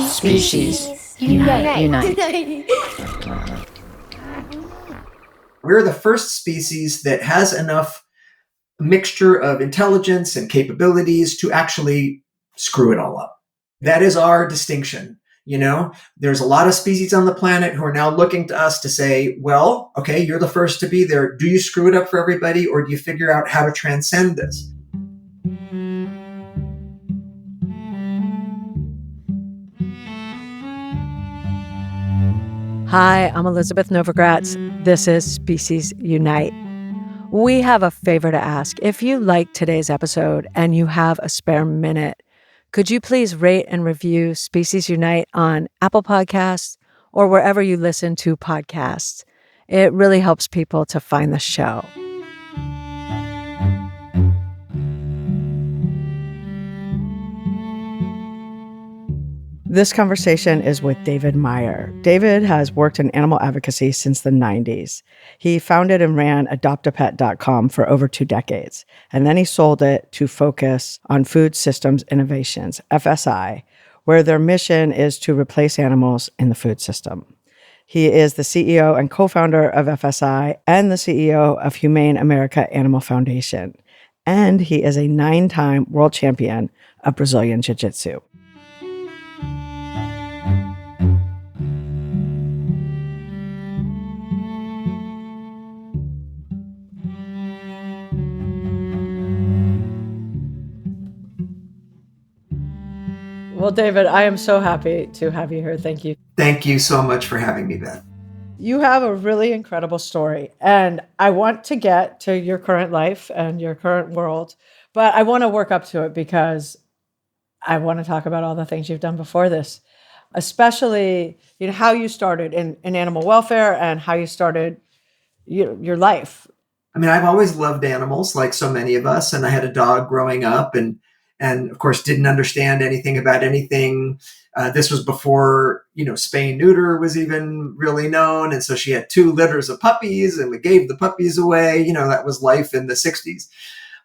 Species. Unite. We're the first species that has enough mixture of intelligence and capabilities to actually screw it all up. That is our distinction. There's a lot of species on the planet who are now looking to us to say, well, okay, you're the first to be there. Do you screw it up for everybody, or do you figure out how to transcend this? Hi, I'm Elizabeth Novogratz. This is Species Unite. We have a favor to ask. If you like today's episode and you have a spare minute, could you please rate and review Species Unite on Apple Podcasts or wherever you listen to podcasts? It really helps people to find the show. This conversation is with David Meyer. David has worked in animal advocacy since the 90s. He founded and ran adoptapet.com for over 2 decades, and then he sold it to focus on Food Systems Innovations, FSI, where their mission is to replace animals in the food system. He is the CEO and co-founder of FSI and the CEO of Humane America Animal Foundation, and he is a 9-time world champion of Brazilian jiu-jitsu. Well, David, I am so happy to have you here. Thank you. Thank you so much for having me, Beth. You have a really incredible story, and I want to get to your current life and your current world, but I want to work up to it because I want to talk about all the things you've done before this, especially how you started in animal welfare and how you started your life. I mean, I've always loved animals, like so many of us, and I had a dog growing up, and of course didn't understand anything about anything. This was before spay and neuter was even really known, and so she had 2 litters of puppies, and we gave the puppies away. That was life in the 60s.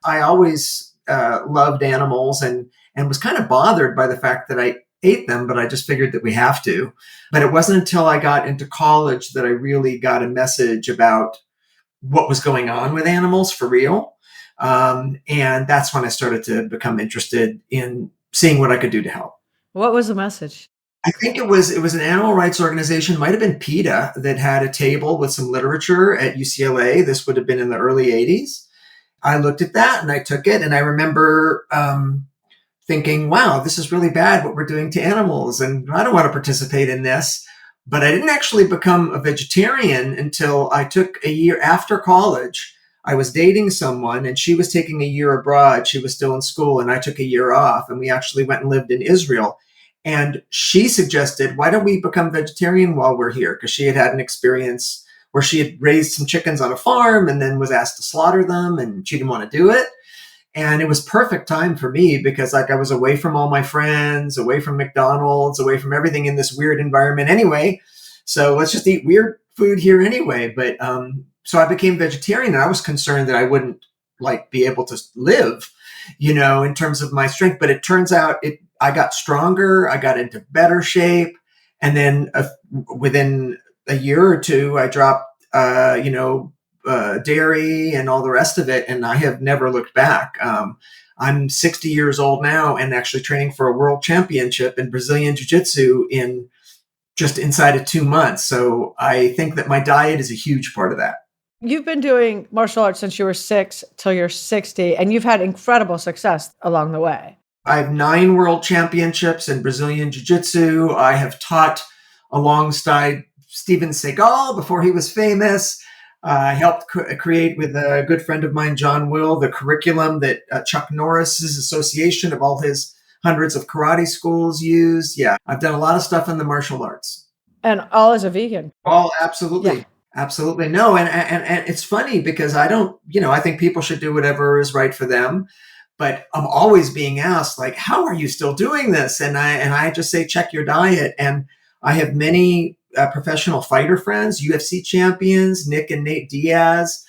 I always loved animals and was kind of bothered by the fact that I ate them, but I just figured that we have to. But it wasn't until I got into college that I really got a message about what was going on with animals for real. And that's when I started to become interested in seeing what I could do to help. What was the message? I think it was an animal rights organization, might have been PETA, that had a table with some literature at UCLA. This would have been in the early 80s. I looked at that and I took it, and I remember thinking, wow, this is really bad what we're doing to animals, and I don't want to participate in this. But I didn't actually become a vegetarian until I took a year after college. I was dating someone and she was taking a year abroad. She was still in school, and I took a year off, and we actually went and lived in Israel. And she suggested, why don't we become vegetarian while we're here? Because she had had an experience where she had raised some chickens on a farm and then was asked to slaughter them, and she didn't want to do it. And it was perfect time for me because I was away from all my friends, away from McDonald's, away from everything in this weird environment anyway. So let's just eat weird food here anyway. But so I became vegetarian, and I was concerned that I wouldn't be able to live, in terms of my strength. But it turns out I got stronger. I got into better shape. And then within a year or 2, I dropped, dairy and all the rest of it. And I have never looked back. I'm 60 years old now and actually training for a world championship in Brazilian jiu-jitsu in just inside of 2 months. So I think that my diet is a huge part of that. You've been doing martial arts since you were 6 till you're 60, and you've had incredible success along the way. I have 9 world championships in Brazilian jiu-jitsu. I have taught alongside Steven Seagal before he was famous. I helped create with a good friend of mine, John Will, the curriculum that Chuck Norris's association of all his hundreds of karate schools use. Yeah, I've done a lot of stuff in the martial arts. And all as a vegan. Oh, absolutely. Yeah. Absolutely. No. And it's funny because I don't, I think people should do whatever is right for them. But I'm always being asked, how are you still doing this? And I just say, check your diet. And I have many professional fighter friends, UFC champions, Nick and Nate Diaz,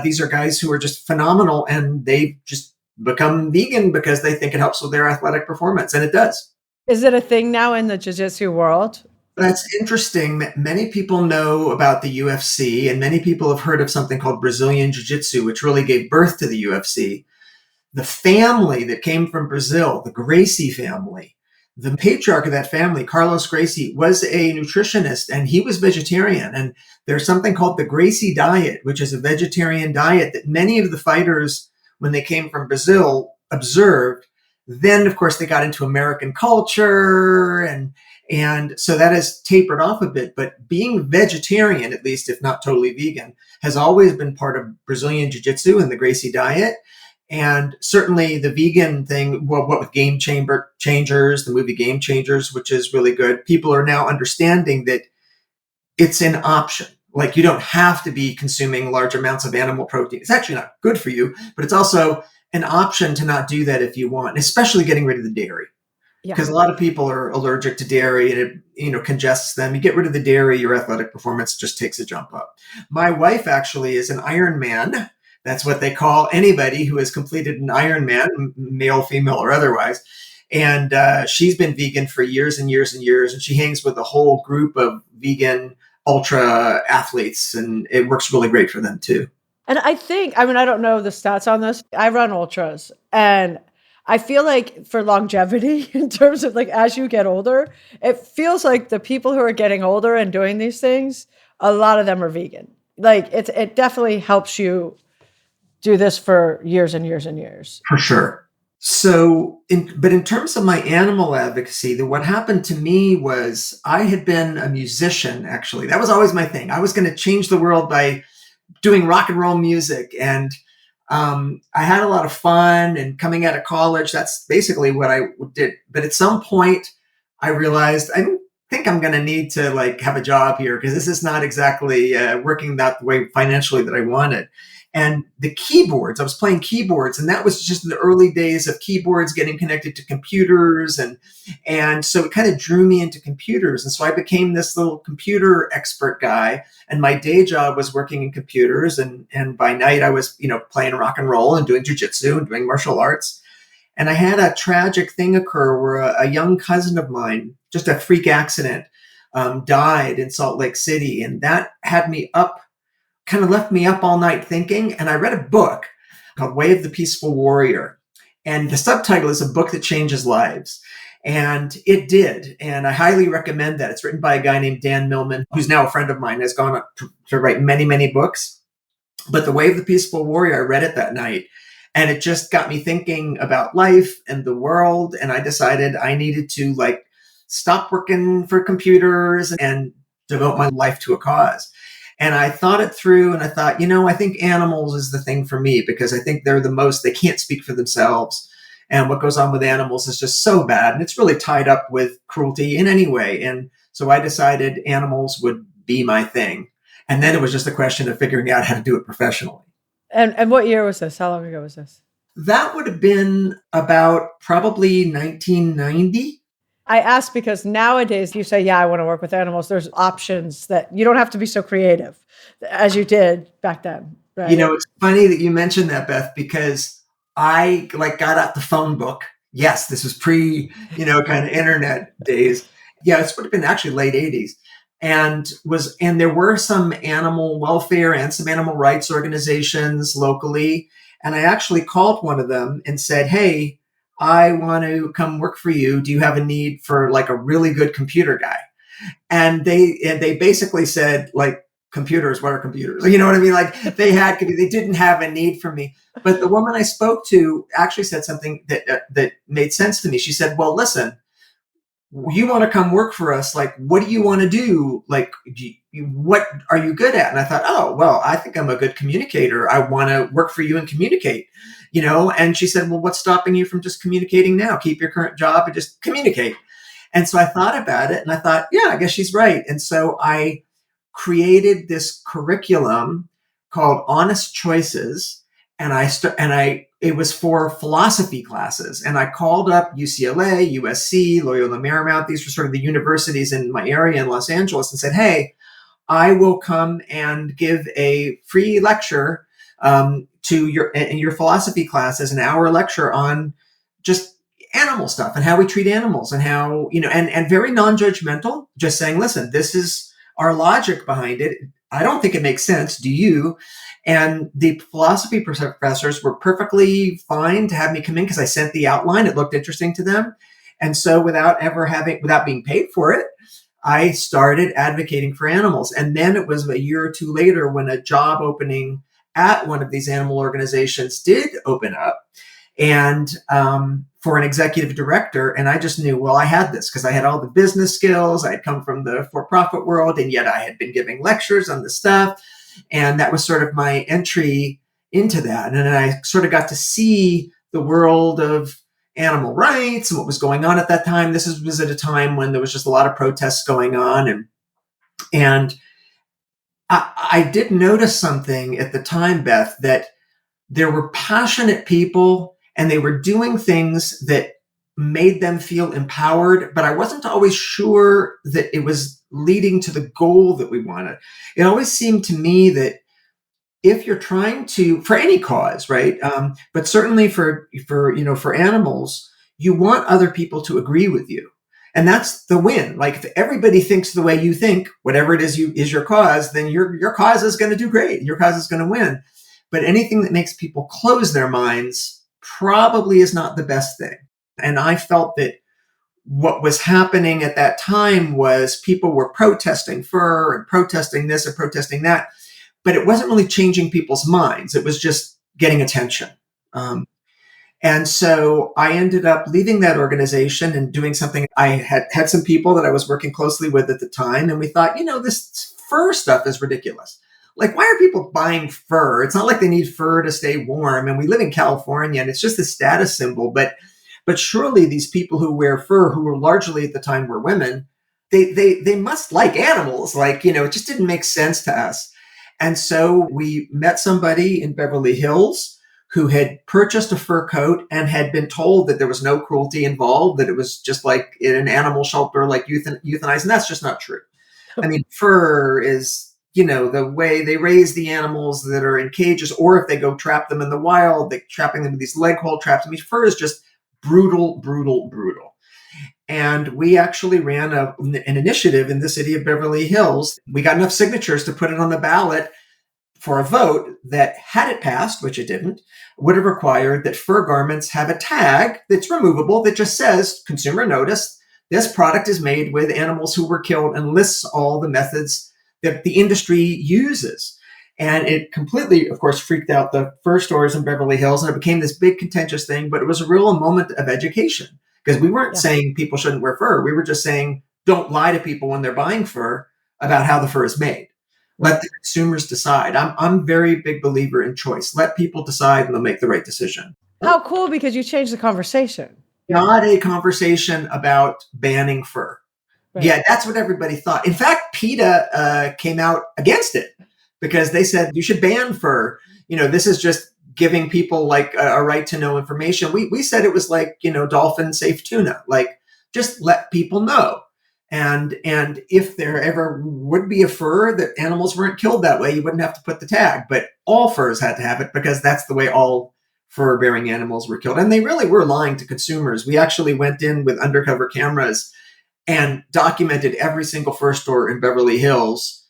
These are guys who are just phenomenal, and they just become vegan because they think it helps with their athletic performance, and it does. Is it a thing now in the jiu-jitsu world? That's interesting. Many people know about the UFC, and many people have heard of something called Brazilian Jiu Jitsu, which really gave birth to the UFC. The family that came from Brazil, the Gracie family, the patriarch of that family, Carlos Gracie, was a nutritionist and he was vegetarian. And there's something called the Gracie diet, which is a vegetarian diet that many of the fighters, when they came from Brazil, observed. Then, of course, they got into American culture, and so that has tapered off a bit. But being vegetarian, at least if not totally vegan, has always been part of Brazilian Jiu-Jitsu and the Gracie diet. And certainly the vegan thing, well, what with Changers, the movie Game Changers, which is really good, people are now understanding that it's an option. Like, you don't have to be consuming large amounts of animal protein. It's actually not good for you, but it's also an option to not do that if you want, especially getting rid of the dairy. Because a lot of people are allergic to dairy and it, congests them. You get rid of the dairy, your athletic performance just takes a jump up. My wife actually is an Ironman. That's what they call anybody who has completed an Ironman, male, female, or otherwise. And she's been vegan for years and years and years. And she hangs with a whole group of vegan ultra athletes, and it works really great for them too. And I don't know the stats on this. I run ultras, and I feel like for longevity, in terms of like as you get older, it feels like the people who are getting older and doing these things, a lot of them are vegan. Like it definitely helps you do this for years and years and years. For sure. So, but in terms of my animal advocacy, what happened to me was I had been a musician, actually. That was always my thing. I was going to change the world by doing rock and roll music. And I had a lot of fun, and coming out of college, that's basically what I did. But at some point, I realized I don't think I'm going to need to like have a job here, because this is not exactly working that way financially that I wanted. And the keyboards, I was playing keyboards, and that was just the early days of keyboards getting connected to computers. And so it kind of drew me into computers. And so I became this little computer expert guy. And my day job was working in computers. And by night I was, playing rock and roll and doing jujitsu and doing martial arts. And I had a tragic thing occur where a young cousin of mine, just a freak accident, died in Salt Lake City. And that had me up, kind of left me up all night thinking. And I read a book called Way of the Peaceful Warrior. And the subtitle is A Book That Changes Lives. And it did. And I highly recommend that. It's written by a guy named Dan Millman, who's now a friend of mine, has gone up to write many, many books. But The Way of the Peaceful Warrior, I read it that night. And it just got me thinking about life and the world. And I decided I needed to stop working for computers and devote my life to a cause. And I thought it through, and I thought, I think animals is the thing for me, because I think they can't speak for themselves. And what goes on with animals is just so bad. And it's really tied up with cruelty in any way. And so I decided animals would be my thing. And then it was just a question of figuring out how to do it professionally. And what year was this? How long ago was this? That would have been about probably 1990. I asked because nowadays you say, I want to work with animals. There's options that you don't have to be so creative as you did back then. Right? It's funny that you mentioned that, Beth, because I got out the phone book. Yes, this was pre, kind of internet days. Yeah, this would have been actually late 80s. And there were some animal welfare and some animal rights organizations locally. And I actually called one of them and said, hey, I want to come work for you. Do you have a need for a really good computer guy? And they basically said, computers, what are computers? You know what I mean? They didn't have a need for me. But the woman I spoke to actually said something that made sense to me. She said, well, listen, you want to come work for us. What do you want to do? What are you good at? And I thought, oh, well, I think I'm a good communicator. I want to work for you and communicate, and she said, well, what's stopping you from just communicating now? Keep your current job and just communicate. And so I thought about it and I thought, yeah, I guess she's right. And so I created this curriculum called Honest Choices. And it was for philosophy classes. And I called up UCLA, USC, Loyola Marymount. These were sort of the universities in my area in Los Angeles, and said, hey, I will come and give a free lecture to your philosophy class as an hour lecture on just animal stuff and how we treat animals and how, and very non-judgmental, just saying, listen, this is our logic behind it. I don't think it makes sense. Do you? And the philosophy professors were perfectly fine to have me come in because I sent the outline. It looked interesting to them. And so without being paid for it, I started advocating for animals. And then it was a year or two later when a job opening at one of these animal organizations did open up, and for an executive director. And I just knew, well, I had this because I had all the business skills. I had come from the for-profit world, and yet I had been giving lectures on this stuff. And that was sort of my entry into that. And then I sort of got to see the world of animal rights and what was going on at that time. This was at a time when there was just a lot of protests going on. And I did notice something at the time, Beth, that there were passionate people and they were doing things that made them feel empowered, but I wasn't always sure that it was leading to the goal that we wanted. It always seemed to me that if you're trying to, for any cause, right, but certainly for animals, you want other people to agree with you, and that's the win. Like if everybody thinks the way you think, whatever it is is your cause, then your cause is going to do great. Your cause is going to win. But anything that makes people close their minds probably is not the best thing. And I felt that what was happening at that time was people were protesting fur and protesting this and protesting that, but it wasn't really changing people's minds. It was just getting attention. And so I ended up leaving that organization and doing something. I had some people that I was working closely with at the time, and we thought, this fur stuff is ridiculous. Like, why are people buying fur? It's not like they need fur to stay warm. And we live in California, and it's just a status symbol. But surely these people who wear fur, who were largely at the time were women, they must like animals. Like, it just didn't make sense to us. And so we met somebody in Beverly Hills who had purchased a fur coat and had been told that there was no cruelty involved, that it was just like in an animal shelter, like euthanized. And that's just not true. I mean, fur is, the way they raise the animals that are in cages, or if they go trap them in the wild, they trapping them in these leg hole traps. I mean, fur is just brutal, brutal, brutal. And we actually ran an initiative in the city of Beverly Hills. We got enough signatures to put it on the ballot for a vote that, had it passed, which it didn't, would have required that fur garments have a tag that's removable that just says, consumer notice, this product is made with animals who were killed, and lists all the methods that the industry uses. And it completely, of course, freaked out the fur stores in Beverly Hills, and it became this big contentious thing, but it was a real moment of education, because we weren't saying people shouldn't wear fur. We were just saying, don't lie to people when they're buying fur about how the fur is made. Let the consumers decide. I'm a very big believer in choice. Let people decide and they'll make the right decision. How cool, because you changed the conversation. Not a conversation about banning fur. Right. Yeah, that's what everybody thought. In fact, PETA came out against it because they said you should ban fur. This is just giving people like a right to know information. We said it was like, dolphin safe tuna, like just let people know. And if there ever would be a fur that animals weren't killed that way, you wouldn't have to put the tag, but all furs had to have it because that's the way all fur-bearing animals were killed. And they really were lying to consumers. We actually went in with undercover cameras and documented every single fur store in Beverly Hills,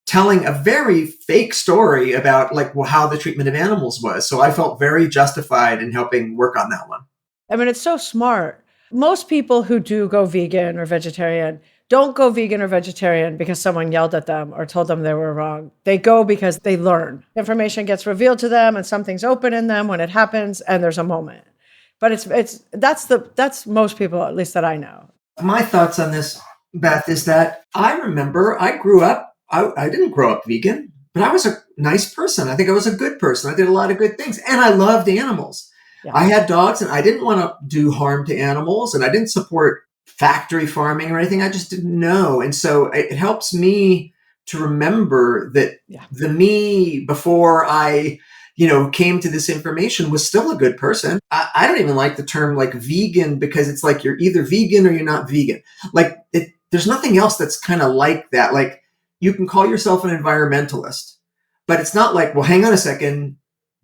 telling a very fake story about how the treatment of animals was. So I felt very justified in helping work on that one. I mean, it's so smart. Most people who do go vegan or vegetarian don't go vegan or vegetarian because someone yelled at them or told them they were wrong. They go because they learn. Information gets revealed to them and something's open in them when it happens, and there's a moment. But that's most people, at least that I know. My thoughts on this, Beth, is that I remember I grew up, I didn't grow up vegan, but I was a nice person. I think I was a good person. I did a lot of good things, and I loved animals. Yeah. I had dogs, and I didn't want to do harm to animals, and I didn't support factory farming or anything. I just didn't know. And so it helps me to remember that the me before I, came to this information was still a good person. I don't even like the term vegan, because it's like you're either vegan or you're not vegan. There's nothing else that's kind of like that. You can call yourself an environmentalist, but it's not like, well, hang on a second.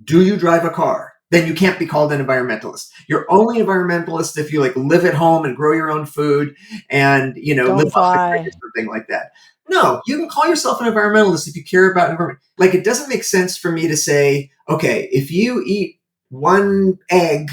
Do you drive a car? Then you can't be called an environmentalist. You're only environmentalist if you like live at home and grow your own food and, live Don't off the grid fly. or something like that. No, you can call yourself an environmentalist if you care about environment. Like, it doesn't make sense for me to say, okay, if you eat one egg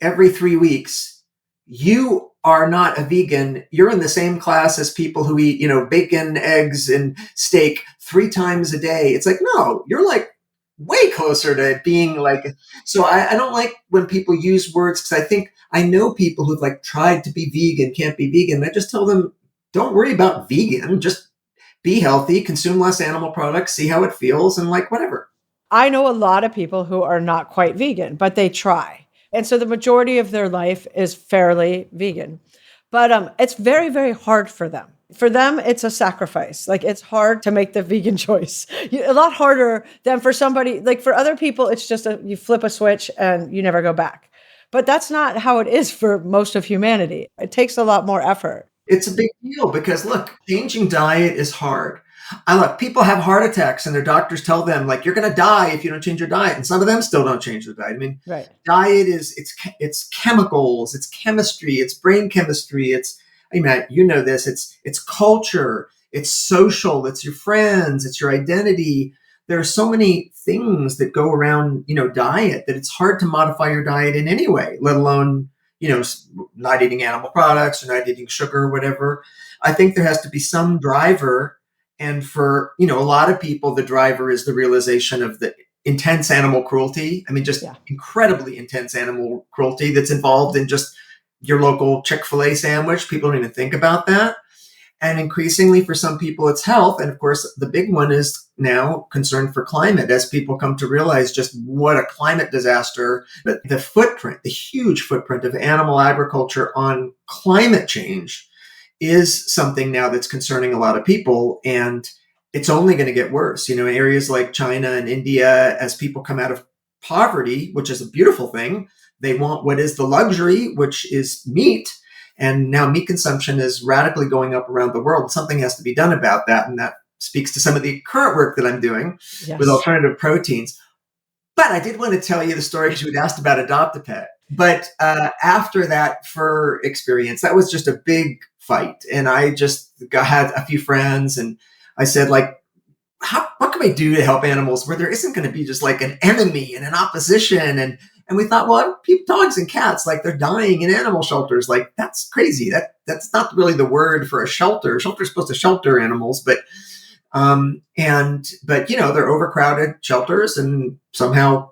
every 3 weeks, you are not a vegan. You're in the same class as people who eat, bacon, eggs, and steak 3 times a day. It's like, no, you're like way closer to being like, so I don't like when people use words, because I know people who've like tried to be vegan, can't be vegan. I just tell them, don't worry about vegan. Just be healthy, consume less animal products, see how it feels, and like whatever. I know a lot of people who are not quite vegan, but they try. And so the majority of their life is fairly vegan. But it's very, very hard for them. For them, it's a sacrifice. Like, it's hard to make the vegan choice. A lot harder than for somebody, like for other people, it's just you flip a switch and you never go back. But that's not how it is for most of humanity. It takes a lot more effort. It's a big deal because look, changing diet is hard. I look, people have heart attacks and their doctors tell them like, you're going to die if you don't change your diet. And some of them still don't change their diet. I mean, Right. diet it's chemicals, it's chemistry, it's brain chemistry. You know this, it's culture, it's social, it's your friends, it's your identity. There are so many things that go around, diet, that it's hard to modify your diet in any way, let alone, not eating animal products or not eating sugar or whatever. I think there has to be some driver. And for, a lot of people, the driver is the realization of the intense animal cruelty. I mean, just incredibly intense animal cruelty that's involved in just your local Chick-fil-A sandwich. People don't even think about that. And increasingly for some people, it's health. And of course, the big one is now concern for climate, as people come to realize just what a climate disaster, but the footprint, the huge footprint of animal agriculture on climate change is something now that's concerning a lot of people. And it's only going to get worse. In areas like China and India, as people come out of poverty, which is a beautiful thing, they want what is the luxury, which is meat. And now meat consumption is radically going up around the world. Something has to be done about that. And that speaks to some of the current work that I'm doing with alternative proteins. But I did want to tell you the story because you had asked about Adopt a Pet. But after that fur experience, that was just a big fight. And I just had a few friends and I said, like, what can we do to help animals where there isn't going to be just like an enemy and an opposition? And we thought, well, dogs and cats, like they're dying in animal shelters. Like, that's crazy. That's not really the word for a shelter. Shelter's supposed to shelter animals, but they're overcrowded shelters, and somehow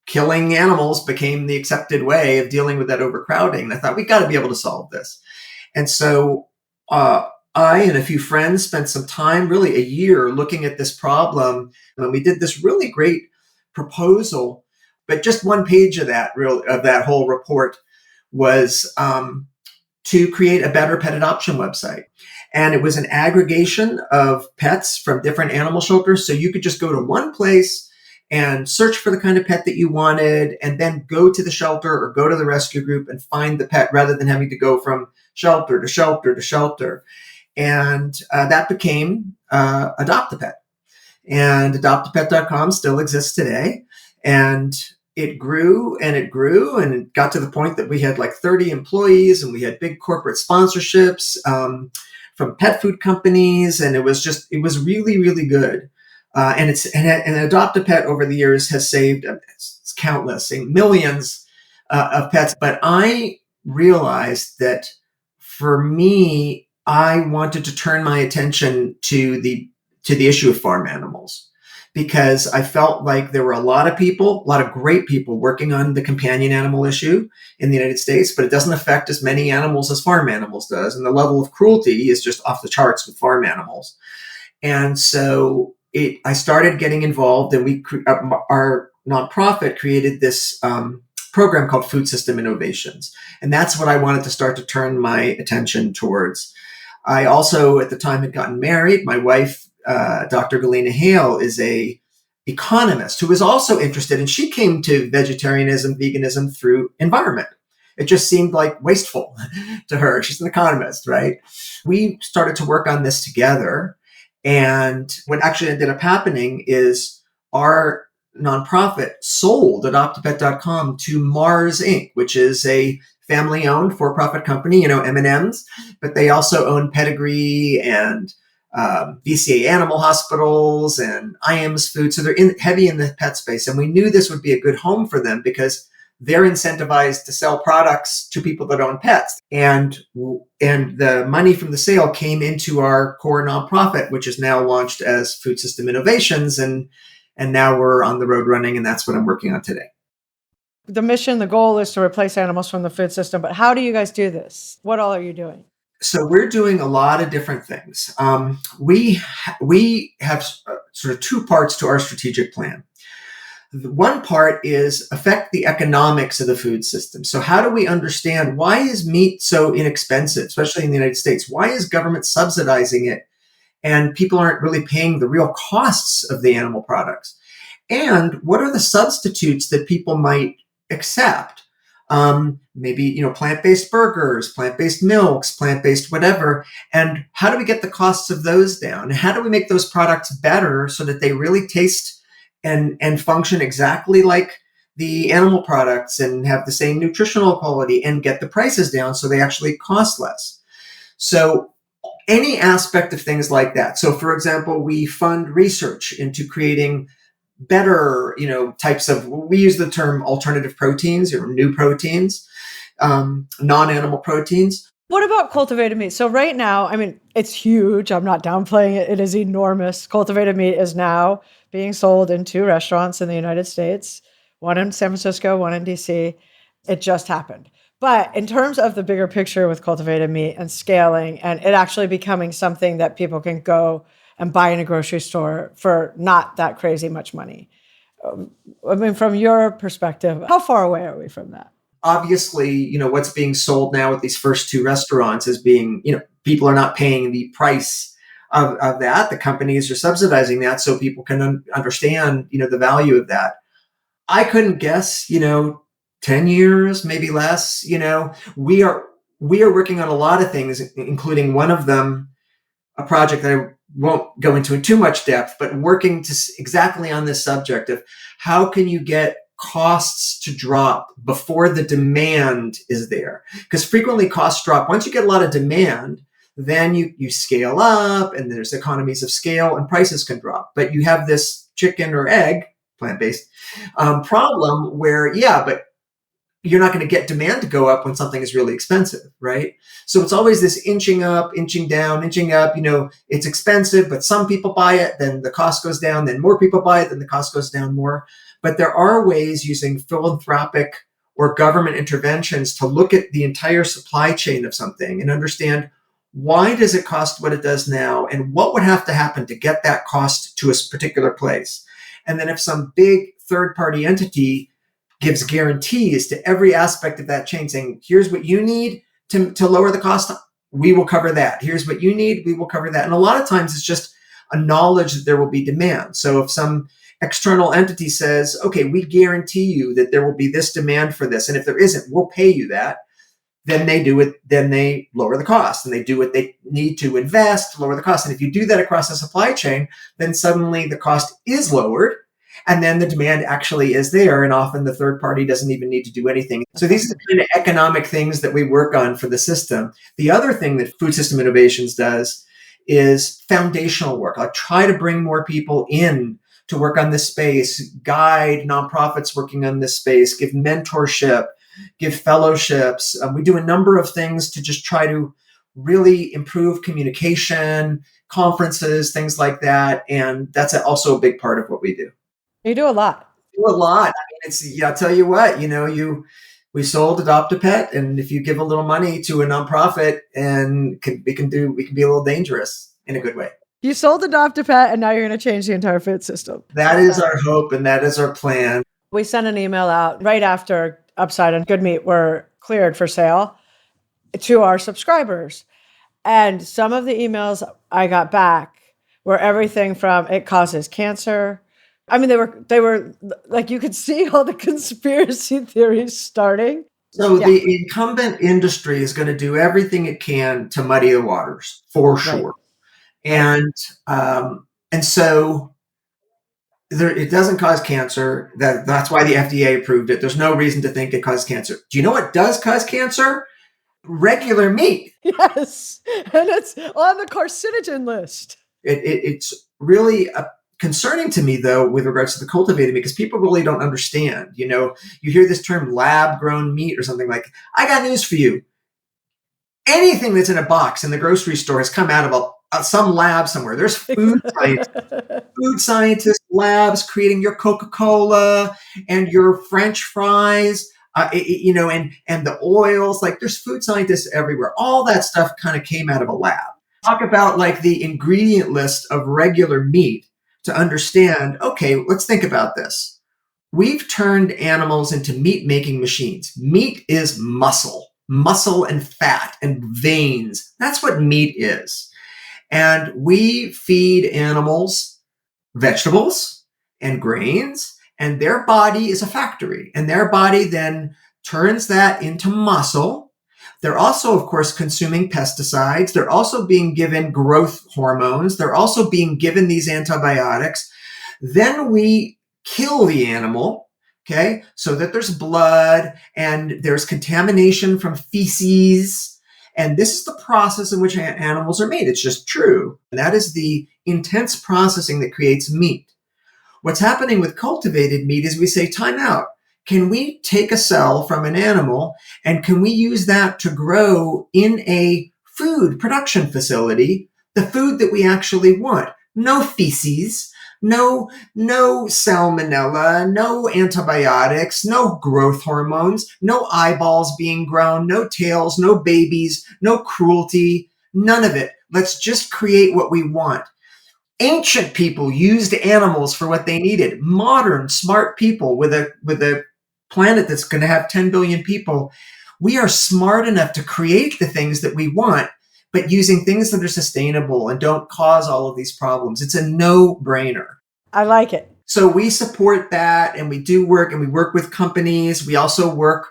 killing animals became the accepted way of dealing with that overcrowding. And I thought, we got to be able to solve this. And so I and a few friends spent some time, really a year, looking at this problem. And we did this really great proposal. But just one page of that whole report was to create a better pet adoption website. And it was an aggregation of pets from different animal shelters. So you could just go to one place and search for the kind of pet that you wanted, and then go to the shelter or go to the rescue group and find the pet, rather than having to go from shelter to shelter to shelter. And that became Adopt a Pet. And adoptapet.com still exists today. And it grew and it grew, and it got to the point that we had like 30 employees, and we had big corporate sponsorships from pet food companies. And it was really, really good. And Adopt a Pet over the years has saved it's countless, millions of pets. But I realized that for me, I wanted to turn my attention to the issue of farm animals, because I felt like there were a lot of great people working on the companion animal issue in the United States, but it doesn't affect as many animals as farm animals does. And the level of cruelty is just off the charts with farm animals. And so I started getting involved, and our nonprofit created this program called Food System Innovations. And that's what I wanted to start to turn my attention towards. I also, at the time, had gotten married. My wife, Dr. Galena Hale, is a economist who was also interested, and she came to vegetarianism, veganism through environment. It just seemed like wasteful to her. She's an economist, right? We started to work on this together. And what actually ended up happening is our nonprofit sold adoptapet.com to Mars Inc., which is a family-owned for-profit company, M&Ms, but they also own Pedigree and VCA Animal Hospitals and IAMS Food. So they're heavy in the pet space. And we knew this would be a good home for them because they're incentivized to sell products to people that own pets. And the money from the sale came into our core nonprofit, which is now launched as Food System Innovations. And now we're on the road running, and that's what I'm working on today. The mission, the goal is to replace animals from the food system. But how do you guys do this? What all are you doing? So we're doing a lot of different things. We have sort of two parts to our strategic plan. One part is affect the economics of the food system. So how do we understand why is meat so inexpensive, especially in the United States? Why is government subsidizing it and people aren't really paying the real costs of the animal products? And what are the substitutes that people might accept? Maybe, plant-based burgers, plant-based milks, plant-based whatever. And how do we get the costs of those down? And how do we make those products better so that they really taste and function exactly like the animal products and have the same nutritional quality and get the prices down so they actually cost less? So any aspect of things like that. So for example, we fund research into creating better, types of, we use the term alternative proteins or new proteins, non-animal proteins. What about cultivated meat? So right now, it's huge. I'm not downplaying it. It is enormous. Cultivated meat is now being sold in 2 restaurants in the United States, one in San Francisco, one in DC. It just happened. But in terms of the bigger picture with cultivated meat and scaling and it actually becoming something that people can go and buy in a grocery store for not that crazy much money. From your perspective, how far away are we from that? Obviously, what's being sold now with these first 2 restaurants is being, people are not paying the price of that. The companies are subsidizing that so people can understand, the value of that. I couldn't guess, 10 years, maybe less. We are working on a lot of things, including one of them, a project that I won't go into in too much depth, but working exactly on this subject of how can you get costs to drop before the demand is there? Because frequently costs drop. Once you get a lot of demand, then you scale up and there's economies of scale and prices can drop. But you have this chicken or egg, plant-based, problem where, but you're not going to get demand to go up when something is really expensive, right? So it's always this inching up, inching down, inching up. It's expensive, but some people buy it, then the cost goes down, then more people buy it, then the cost goes down more. But there are ways using philanthropic or government interventions to look at the entire supply chain of something and understand why does it cost what it does now and what would have to happen to get that cost to a particular place. And then if some big third-party entity gives guarantees to every aspect of that chain saying, here's what you need to lower the cost, we will cover that. Here's what you need, we will cover that. And a lot of times it's just a knowledge that there will be demand. So if some external entity says, okay, we guarantee you that there will be this demand for this, and if there isn't, we'll pay you that, then they do it, then they lower the cost and they do what they need to invest to lower the cost. And if you do that across the supply chain, then suddenly the cost is lowered. And then the demand actually is there. And often the third party doesn't even need to do anything. So these are the kind of economic things that we work on for the system. The other thing that Food System Innovations does is foundational work. I try to bring more people in to work on this space, guide nonprofits working on this space, give mentorship, give fellowships. We do a number of things to just try to really improve communication, conferences, things like that. And that's also a big part of what we do. You do a lot. Do a lot. I'll tell you what, we sold Adopt a Pet, and if you give a little money to a nonprofit, and we can be a little dangerous in a good way. You sold Adopt a Pet, and now you're going to change the entire food system. That is our hope, and that is our plan. We sent an email out right after Upside and Good Meat were cleared for sale to our subscribers, and some of the emails I got back were everything from it causes cancer. They were like, you could see all the conspiracy theories starting. So the incumbent industry is going to do everything it can to muddy the waters, for sure. Right. And so It doesn't cause cancer. That's why the FDA approved it. There's no reason to think it causes cancer. Do you know what does cause cancer? Regular meat. Yes. And it's on the carcinogen list. It's really concerning to me, though, with regards to the cultivated meat, because people really don't understand. You hear this term lab grown meat or something like, I got news for you. Anything that's in a box in the grocery store has come out of some lab somewhere. There's food scientists labs creating your Coca-Cola and your French fries, and the oils. Like, there's food scientists everywhere. All that stuff kind of came out of a lab. Talk about like the ingredient list of regular meat to understand, okay, let's think about this. We've turned animals into meat making machines. Meat is muscle and fat and veins. That's what meat is. And we feed animals vegetables and grains, and their body is a factory, and their body then turns that into muscle. They're also, of course, consuming pesticides. They're also being given growth hormones. They're also being given these antibiotics. Then we kill the animal, okay, so that there's blood and there's contamination from feces. And this is the process in which animals are made. It's just true. And that is the intense processing that creates meat. What's happening with cultivated meat is we say, time out. Can we take a cell from an animal and can we use that to grow in a food production facility the food that we actually want? No feces, no salmonella, no antibiotics, no growth hormones, no eyeballs being grown, no tails, no babies, no cruelty, none of it. Let's just create what we want. Ancient people used animals for what they needed. Modern, smart people with a planet that's going to have 10 billion people, we are smart enough to create the things that we want, but using things that are sustainable and don't cause all of these problems. It's a no-brainer. I like it. So we support that, and we do work, and we work with companies. We also work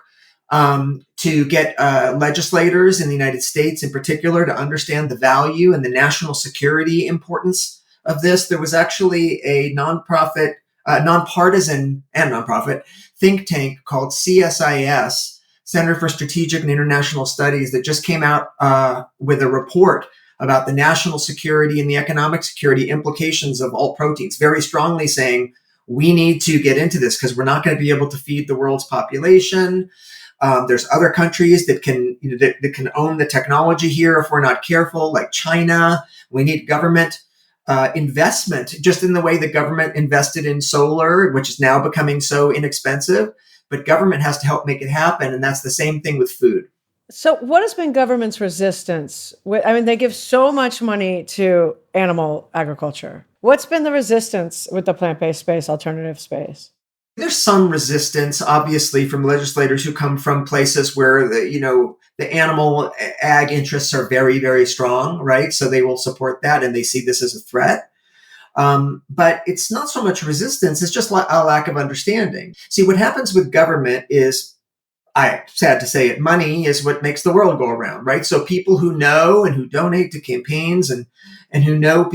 to get legislators in the United States in particular to understand the value and the national security importance of this. There was actually a nonprofit, nonpartisan and nonprofit think tank called CSIS, Center for Strategic and International Studies, that just came out with a report about the national security and the economic security implications of alt proteins, very strongly saying we need to get into this because we're not going to be able to feed the world's population. There's other countries that can that can own the technology here if we're not careful, like China. We need government investment, just in the way the government invested in solar, which is now becoming so inexpensive. But government has to help make it happen, and that's the same thing with food. So what has been government's resistance? I mean, they give so much money to animal agriculture. What's been the resistance with the plant-based space, alternative space? There's some resistance, obviously, from legislators who come from places where the animal ag interests are very, very strong, right? So they will support that, and they see this as a threat. But it's not so much resistance; it's just a lack of understanding. See, what happens with government is, sad to say it, money is what makes the world go around, right? So people who know and who donate to campaigns and who know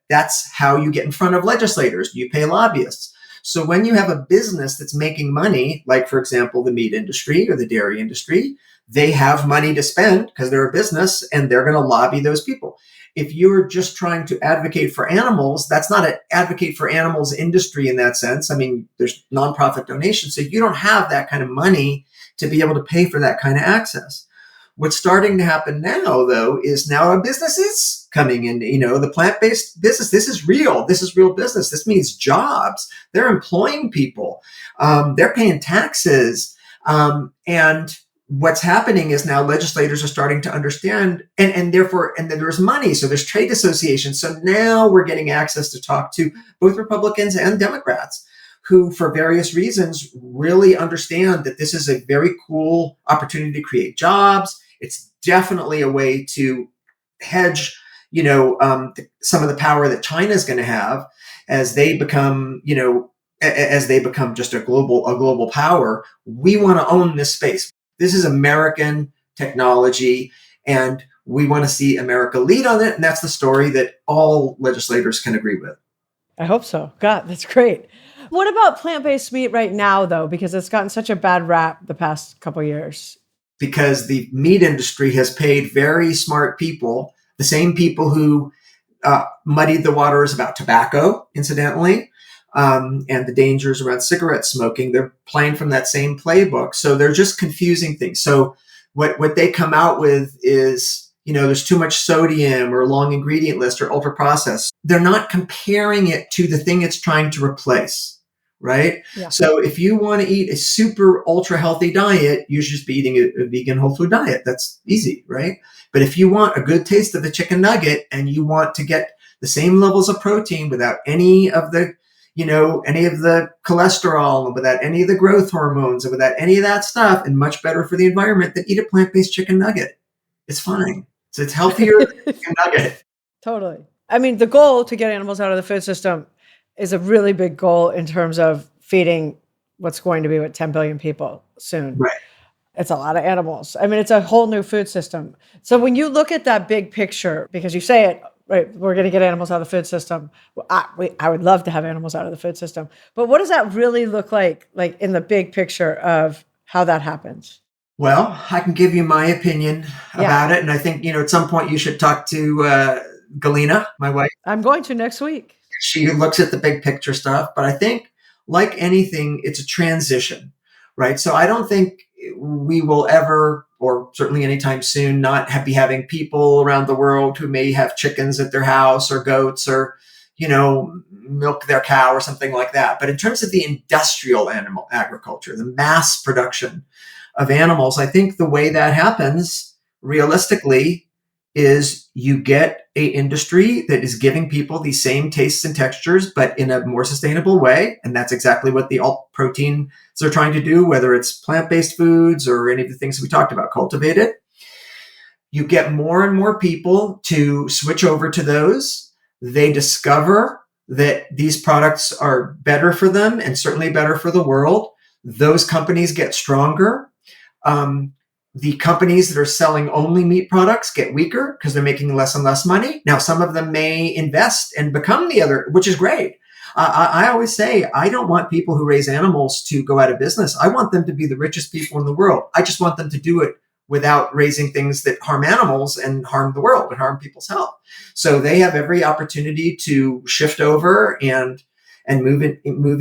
that's how you get in front of legislators. You pay lobbyists. So when you have a business that's making money, like, for example, the meat industry or the dairy industry, they have money to spend because they're a business and they're going to lobby those people. If you're just trying to advocate for animals, that's not an advocate for animals industry in that sense. I mean, there's nonprofit donations, so you don't have that kind of money to be able to pay for that kind of access. What's starting to happen now, though, is now a business is coming in, the plant-based business. This is real. This is real business. This means jobs. They're employing people. They're paying taxes. And what's happening is now legislators are starting to understand, and then there's money. So there's trade associations. So now we're getting access to talk to both Republicans and Democrats who, for various reasons, really understand that this is a very cool opportunity to create jobs. It's definitely a way to hedge, some of the power that China is going to have as they become, just a global power. We want to own this space. This is American technology, and we want to see America lead on it. And that's the story that all legislators can agree with. I hope so. God, that's great. What about plant-based meat right now, though? Because it's gotten such a bad rap the past couple of years. Because the meat industry has paid very smart people, the same people who muddied the waters about tobacco, incidentally, and the dangers around cigarette smoking. They're playing from that same playbook. So they're just confusing things. So what they come out with is, there's too much sodium or long ingredient list or ultra processed. They're not comparing it to the thing it's trying to replace, right? Yeah. So if you want to eat a super ultra healthy diet, you should just be eating a vegan whole food diet. That's easy, right? But if you want a good taste of the chicken nugget and you want to get the same levels of protein without any of the cholesterol, and without any of the growth hormones, and without any of that stuff, and much better for the environment, then eat a plant-based chicken nugget. It's fine. So it's healthier than a chicken nugget. Totally. I mean, the goal to get animals out of the food system is a really big goal in terms of feeding what's going to be 10 billion people soon. Right. It's a lot of animals. I mean, it's a whole new food system. So when you look at that big picture, because you say it, right, we're going to get animals out of the food system. I would love to have animals out of the food system. But what does that really look like in the big picture of how that happens? Well, I can give you my opinion about it. And I think, at some point you should talk to Galena, my wife. I'm going to next week. She looks at the big picture stuff. But I think, like anything, it's a transition, right? So I don't think we will ever, or certainly anytime soon, not be having people around the world who may have chickens at their house or goats or, milk their cow or something like that. But in terms of the industrial animal agriculture, the mass production of animals, I think the way that happens realistically is you get a industry that is giving people the same tastes and textures, but in a more sustainable way. And that's exactly what the alt proteins are trying to do, whether it's plant-based foods or any of the things we talked about, cultivated. You get more and more people to switch over to those. They discover that these products are better for them and certainly better for the world. Those companies get stronger. The companies that are selling only meat products get weaker because they're making less and less money. Now, some of them may invest and become the other, which is great. I always say, I don't want people who raise animals to go out of business. I want them to be the richest people in the world. I just want them to do it without raising things that harm animals and harm the world and harm people's health. So they have every opportunity to shift over and move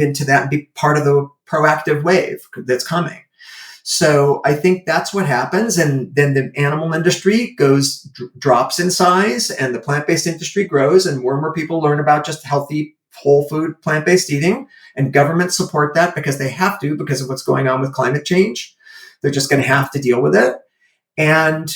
into that and be part of the proactive wave that's coming. So I think that's what happens. And then the animal industry drops in size and the plant-based industry grows and more people learn about just healthy, whole food, plant-based eating, and governments support that because they have to, because of what's going on with climate change. They're just going to have to deal with it. And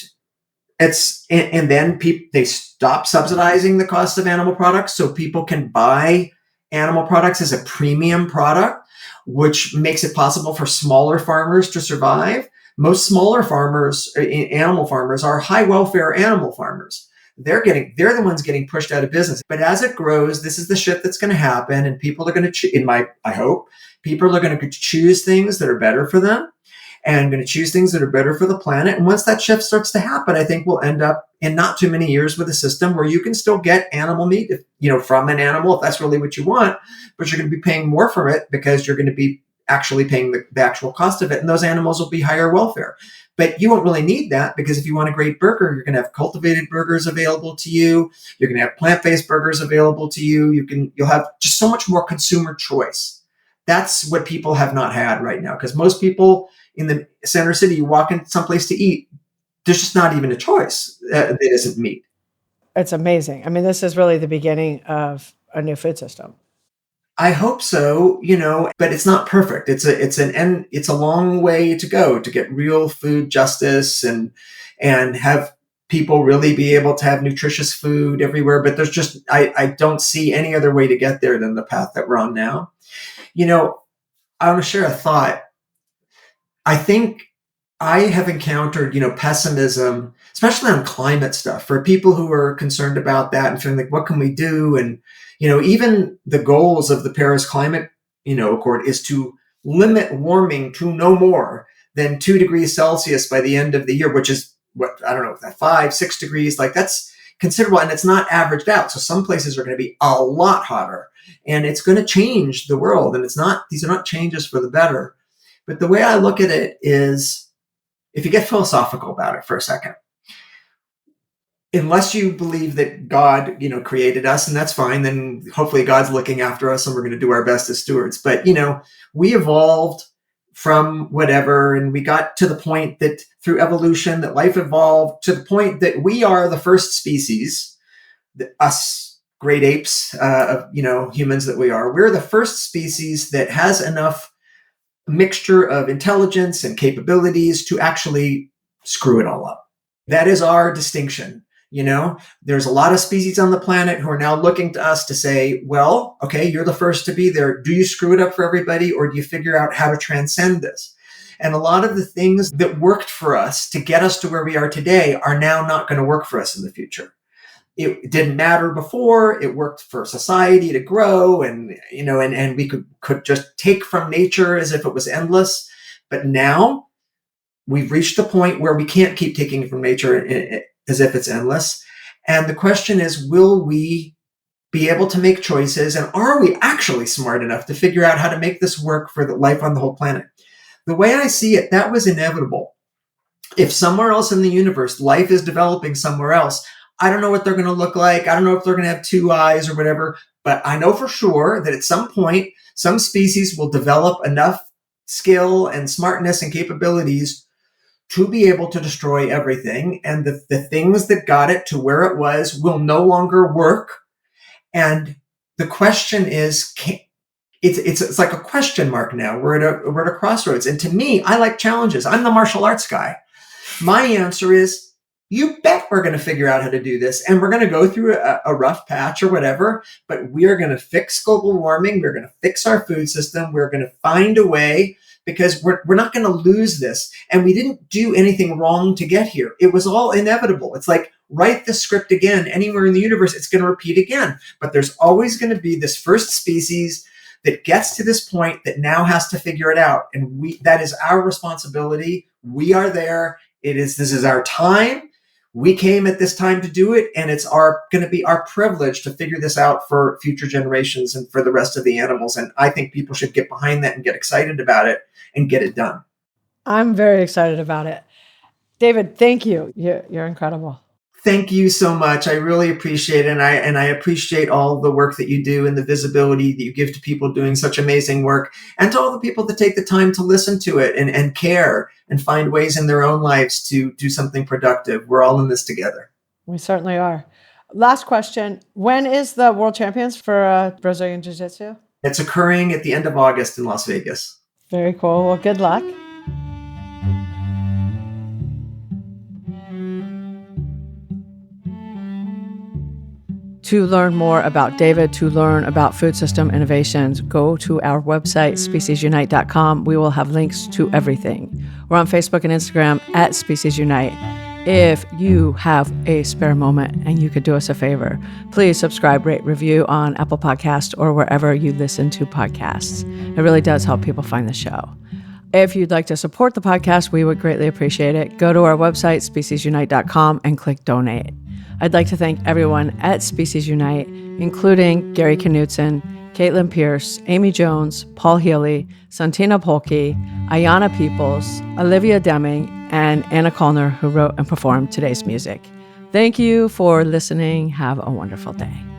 then they stop subsidizing the cost of animal products so people can buy animal products as a premium product, which makes it possible for smaller farmers to survive. Most smaller farmers, animal farmers, are high welfare animal farmers. They're the ones getting pushed out of business. But as it grows, this is the shift that's going to happen, and people are going to, I hope, people are going to choose things that are better for them, and going to choose things that are better for the planet. And once that shift starts to happen, I think we'll end up in not too many years with a system where you can still get animal meat, from an animal, if that's really what you want, but you're going to be paying more for it because you're going to be actually paying the actual cost of it. And those animals will be higher welfare. But you won't really need that because if you want a great burger, you're going to have cultivated burgers available to you. You're going to have plant-based burgers available to you. You'll have just so much more consumer choice. That's what people have not had right now, because most people in the center city, you walk in someplace to eat, there's just not even a choice that isn't meat. It's amazing. I mean, this is really the beginning of a new food system. I hope so, but it's not perfect. It's a long way to go to get real food justice and have people really be able to have nutritious food everywhere. But there's just, I don't see any other way to get there than the path that we're on now. I want to share a thought. I think I have encountered, pessimism, especially on climate stuff, for people who are concerned about that and feeling like, what can we do? And, even the goals of the Paris Climate, Accord is to limit warming to no more than 2 degrees Celsius by the end of the year, which is 5-6 degrees, like that's considerable, and it's not averaged out. So some places are going to be a lot hotter and it's going to change the world. And these are not changes for the better. But the way I look at it is, if you get philosophical about it for a second, unless you believe that God, created us, and that's fine, then hopefully God's looking after us and we're going to do our best as stewards. But, we evolved from whatever, and we got to the point that through evolution, that life evolved to the point that we are the first species, us great apes, humans that we are. We're the first species that has enough mixture of intelligence and capabilities to actually screw it all up. That is our distinction. There's a lot of species on the planet who are now looking to us to say, well, okay, you're the first to be there. Do you screw it up for everybody, or do you figure out how to transcend this? And a lot of the things that worked for us to get us to where we are today are now not going to work for us in the future. It didn't matter before. It worked for society to grow, and and we could just take from nature as if it was endless. But now we've reached the point where we can't keep taking from nature as if it's endless. And the question is, will we be able to make choices? And are we actually smart enough to figure out how to make this work for the life on the whole planet? The way I see it, that was inevitable. If somewhere else in the universe, life is developing somewhere else, I don't know what they're going to look like. I don't know if they're going to have two eyes or whatever, but I know for sure that at some point, some species will develop enough skill and smartness and capabilities to be able to destroy everything. And the things that got it to where it was will no longer work. And the question is, it's like a question mark now. We're at a crossroads. And to me, I like challenges. I'm the martial arts guy. My answer is, you bet we're going to figure out how to do this. And we're going to go through a rough patch or whatever, but we are going to fix global warming. We're going to fix our food system. We're going to find a way, because we're not going to lose this. And we didn't do anything wrong to get here. It was all inevitable. It's like, write the script again. Anywhere in the universe, it's going to repeat again. But there's always going to be this first species that gets to this point that now has to figure it out. And that is our responsibility. We are there. This is our time. We came at this time to do it, and it's going to be our privilege to figure this out for future generations and for the rest of the animals. And I think people should get behind that and get excited about it and get it done. I'm very excited about it. David, thank you. You're incredible. Thank you so much. I really appreciate it. And I appreciate all the work that you do and the visibility that you give to people doing such amazing work, and to all the people that take the time to listen to it and care and find ways in their own lives to do something productive. We're all in this together. We certainly are. Last question. When is the World Champions for Brazilian Jiu-Jitsu? It's occurring at the end of August in Las Vegas. Very cool. Well, good luck. To learn more about David, to learn about food system innovations, go to our website, speciesunite.com. We will have links to everything. We're on Facebook and Instagram at SpeciesUnite. If you have a spare moment and you could do us a favor, please subscribe, rate, review on Apple Podcasts or wherever you listen to podcasts. It really does help people find the show. If you'd like to support the podcast, we would greatly appreciate it. Go to our website, speciesunite.com, and click donate. I'd like to thank everyone at Species Unite, including Gary Knutson, Caitlin Pierce, Amy Jones, Paul Healy, Santina Polke, Ayana Peoples, Olivia Deming, and Anna Kalner, who wrote and performed today's music. Thank you for listening. Have a wonderful day.